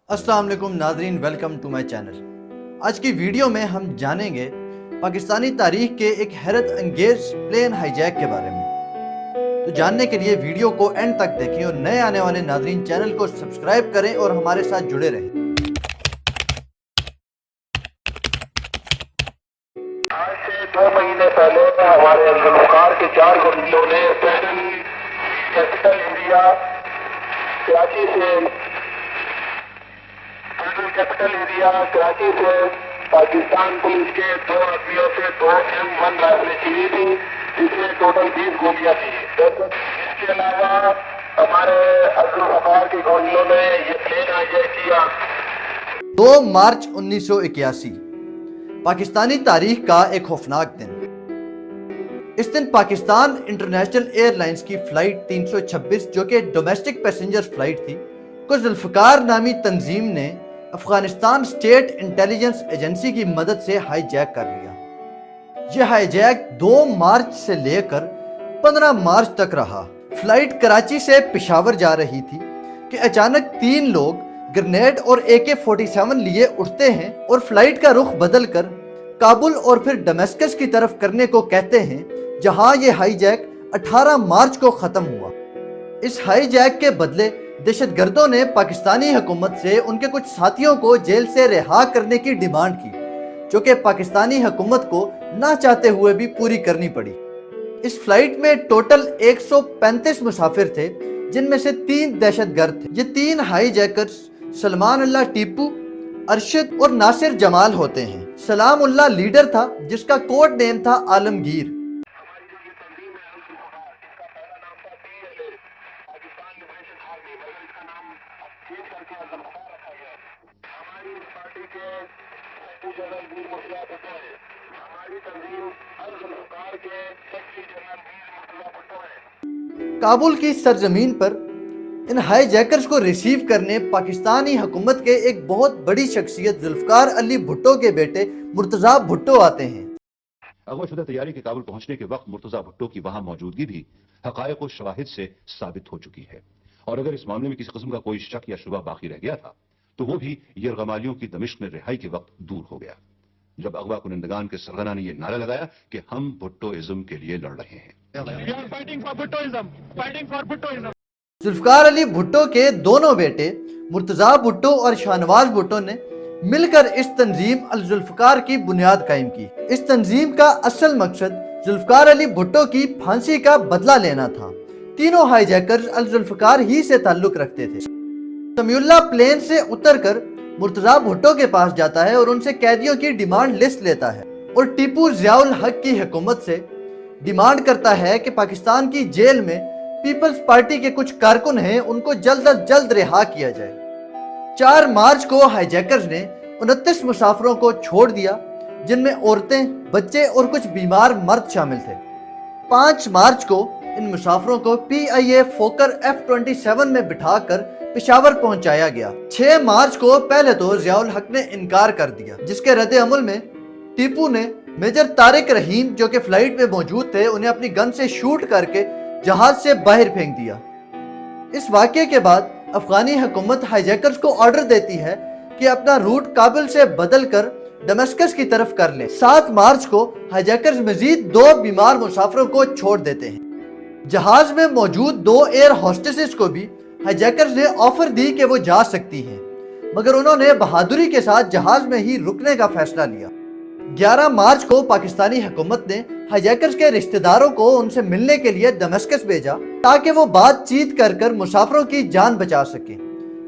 अस्सलाम वालेकुम नाजरीन, वेलकम टू माय चैनल। आज की वीडियो में हम जानेंगे पाकिस्तानी तारीख के एक हैरत अंगेज प्लेन हाईजैक के बारे में। तो जानने के लिए वीडियो को एंड तक देखें और नए आने वाले नाजरीन चैनल को सब्सक्राइब करें और हमारे साथ जुड़े रहें। आज से 2 महीने पहले हमारे गुलकार के 4 गुंडों ने कैपिटल एरिया कराची से पाकिस्तान पुलिस के 2 आदमियों से 2 M1 राइफलें छीनी थी, जिसमें टोटल 20 गोलियां थी। इसके अलावा हमारे गुलकार के गुंडों ने ये प्लेन हाईजैक किया। 2 मार्च 1981 पाकिस्तानी तारीख का एक खौफनाक दिन। इस दिन पाकिस्तान इंटरनेशनल एयरलाइंस की फ्लाइट 326 जो कि डोमेस्टिक पैसेंजर फ्लाइट थी को जुल्फकार नामी तंजीम ने अफगानिस्तान स्टेट इंटेलिजेंस एजेंसी की मदद से हाईजैक कर लिया। यह हाईजैक 2 मार्च से लेकर 15 मार्च तक रहा। फ्लाइट कराची से पेशावर जा रही थी कि अचानक 3 लोग ग्रेनेड और AK-47 लिए उठते हैं और फ्लाइट का रुख बदलकर काबुल और फिर दमिश्क की तरफ करने को कहते हैं, जहां ये हाईजैक 18 मार्च को खत्म हुआ। इस हाईजैक के बदले दहशतगर्दों ने पाकिस्तानी हुकूमत से उनके कुछ साथियों को जेल से रिहा करने की डिमांड की, जो कि पाकिस्तानी हुकूमत को ना चाहते हुए भी पूरी करनी पड़ी। इस फ्लाइट में टोटल 135 मुसाफिर थे, जिनमें से 3 दहशतगर्द थे। ये 3 हाईजैकर्स सलमान अल्लाह टीपू, अरशद और नासिर जमाल होते हैं। सलाम उल्लाह लीडर था, जिसका कोड नेम था आलमगीर। काबुल की सरजमीन पर इन हाईजैकर्स को रिसीव करने पाकिस्तानी हुकूमत के एक बहुत बड़ी शख्सियत जुल्फकार अली भुट्टो के बेटे मुर्तज़ा भुट्टो आते हैं। अगवा-शुदा तैयारी के काबुल पहुंचने के वक्त मुर्तज़ा भुट्टो की वहां मौजूदगी भी हक़ाइक़ और शवाहिद से साबित हो चुकी है, और अगर इस मामले में किसी किस्म का कोई शक या शुबा बाकी रह गया था तो वो भी यरगमालियों की दमिश्क में रिहाई के वक्त दूर हो गया, जब अगवा कुनंदगान के सरगना ने यह नारा लगाया कि हम भुट्टोइज्म के लिए लड़ रहे हैं। जुल्फकार अली भुट्टो के दोनों बेटे मुर्तज़ा भुट्टो और शाहनवाज भुट्टो ने मिलकर इस तंजीम अल जुल्फकार की बुनियाद कायम की। इस तंजीम का असल मकसद जुल्फकार अली भुट्टो की फांसी का बदला लेना था। तीनों हाईजैकर्स अल जुल्फकार ही से ताल्लुक रखते थे। समीउल्लाह प्लेन से उतरकर मुर्तज़ा भुट्टो के पास जाता है और उनसे कैदियों की डिमांड लिस्ट लेता है और टीपू ज़ियाउल हक की हुकूमत से डिमांड करता है कि पाकिस्तान की जेल में पीपल्स पार्टी के कुछ कारकुन हैं, उनको जल्द अज जल्द रिहा किया जाए। 4 मार्च को हाईजैकर्स ने 29 मुसाफिरों को छोड़ दिया, जिनमें औरतें, बच्चे और कुछ बीमार मर्द शामिल थे। 5 मार्च को इन मुसाफिरों को PIA फोकर F-27 में बिठाकर पेशावर पहुंचाया गया। 6 मार्च को पहले तो ज़ियाउल हक ने इनकार कर दिया, जिसके रद्द अमल में टीपू ने मेजर तारिक रहीम जो कि फ्लाइट में मौजूद थे, उन्हें अपनी गन से शूट करके जहाज से बाहर फेंक दिया। इस वाक़े के बाद अफगानी हुकूमत हाईजैकर्स को ऑर्डर देती है कि अपना रूट काबुल से बदल कर दमिश्क की तरफ कर ले। 7 मार्च को हाईजैकर्स मजीद 2 बीमार मुसाफिरों को छोड़ देते हैं। जहाज में मौजूद 2 एयर होस्टेसेस को भी हाईजैकर्स ने ऑफर दी कि वो जा सकती हैं, मगर उन्होंने बहादुरी के साथ जहाज में ही रुकने का फैसला लिया। 11 मार्च को पाकिस्तानी हुकूमत ने हाईजैकर्स के रिश्तेदारों को उनसे मिलने के लिए दमिश्क भेजा ताकि वो बातचीत कर मुसाफिरों की जान बचा सके,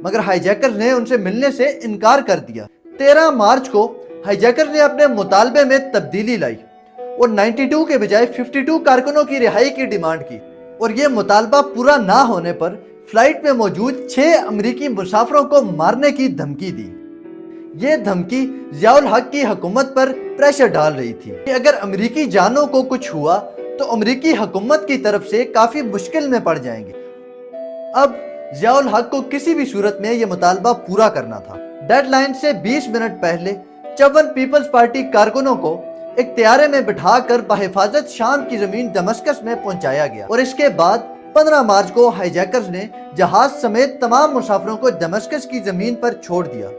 मगर हाईजैकर्स ने उनसे मिलने से इनकार कर दिया। 13 मार्च को हाईजैकर्स ने अपने मुतालबे में तब्दीली लाई और 92 के बजाय 52 कारकुनों की रिहाई की डिमांड की, और ये मुतालबा पूरा ना होने पर फ्लाइट में मौजूद 6 अमरीकी मुसाफिरों को मारने की धमकी दी। ये धमकी ज़ियाउल हक की हुकूमत पर प्रेशर डाल रही थी कि अगर अमरीकी जानों को कुछ हुआ तो अमरीकी हुकूमत की तरफ से काफी मुश्किल में पड़ जाएंगे। अब ज़ियाउल हक को किसी भी सूरत में यह मुतालबा पूरा करना था। डेडलाइन से 20 मिनट पहले 54 पीपल्स पार्टी कारकुनों को एक तैयारे में बिठाकर बहिफाजत शाम की जमीन दमिश्क में पहुंचाया गया और इसके बाद 15 मार्च को हाईजैकर्स ने जहाज समेत तमाम मुसाफिरों को दमिश्क की जमीन पर छोड़ दिया।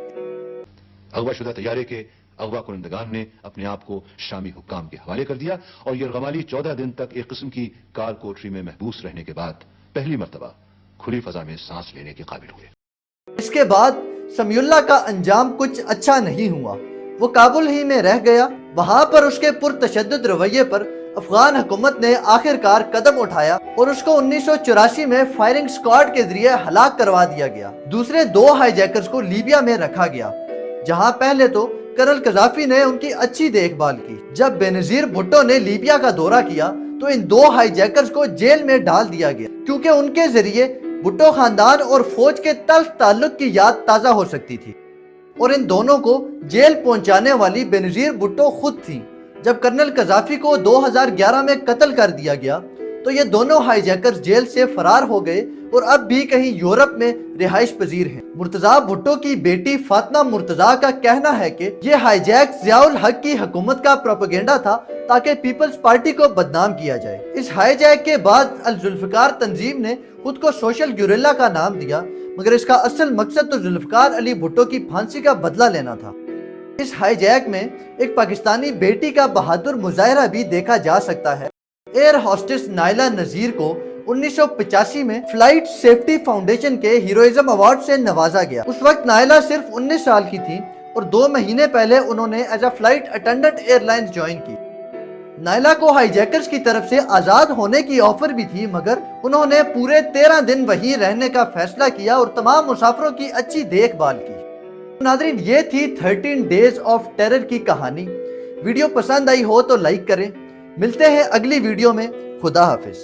अगवाशुदा तैयारे के अगवा कुनंदगान ने अपने आप को शामी हुक्काम के हवाले कर दिया और यरगमाली 14 दिन तक एक किस्म की काल कोठरी में महबूस रहने के बाद पहली मर्तबा खुली फजा में सांस लेने के काबिल हुए। इसके बाद समीउल्लाह का अंजाम कुछ अच्छा नहीं हुआ। वो काबुल ही में रह गया। वहां पर उसके पुरतशद्दुद रवैये पर अफगान हुकूमत ने आखिरकार कदम उठाया और उसको 1984 में फायरिंग स्क्वाड के जरिए हलाक करवा दिया गया। दूसरे 2 हाईजैकर्स को लीबिया में रखा गया, जहां पहले तो कर्नल कजाफी ने उनकी अच्छी देखभाल की। जब बेनजीर भुट्टो ने लीबिया का दौरा किया तो इन 2 हाईजैकर्स को जेल में डाल दिया गया, क्योंकि उनके जरिए भुट्टो खानदान और फौज के तल्ख ताल्लुक की याद ताज़ा हो सकती थी। और इन दोनों को जेल पहुंचाने वाली बेनजीर भुट्टो खुद थी। जब कर्नल कजाफी को 2011 में कत्ल कर दिया गया तो ये दोनों हाईजैकर्स जेल से फरार हो गए और अब भी कहीं यूरोप में रिहाइश पजीर हैं। मुर्तजा भुट्टो की बेटी फातिमा मुर्तजा का कहना है कि ये हाईजैक जियाउल हक की हुकूमत का प्रोपेगेंडा था ताकि पीपल्स पार्टी को बदनाम किया जाए। इस हाईजैक के बाद अल जुल्फकार तंजीम ने खुद को सोशल गुरिल्ला का नाम दिया, मगर इसका असल मकसद तो जुल्फकार अली भुट्टो की फांसी का बदला लेना था। इस हाईजैक में एक पाकिस्तानी बेटी का बहादुर मुजाहरा भी देखा जा सकता है। एयर होस्टेस नाइला नजीर को 1985 में फ्लाइट सेफ्टी फाउंडेशन के हीरोइज्म अवार्ड से नवाजा गया। उस वक्त नाइला सिर्फ 19 साल की थी और 2 महीने पहले उन्होंने as a flight attendant airlines join की। नाइला को हाईजैकर्स की तरफ से आजाद होने की ऑफर भी थी, मगर उन्होंने पूरे 13 दिन वहीं रहने का फैसला किया और तमाम मुसाफिरों की अच्छी देखभाल की। नाज़रीन, ये थी 13 डेज ऑफ टेरर की कहानी। वीडियो पसंद आई हो तो लाइक करें। मिलते हैं अगली वीडियो में। खुदा हाफिज।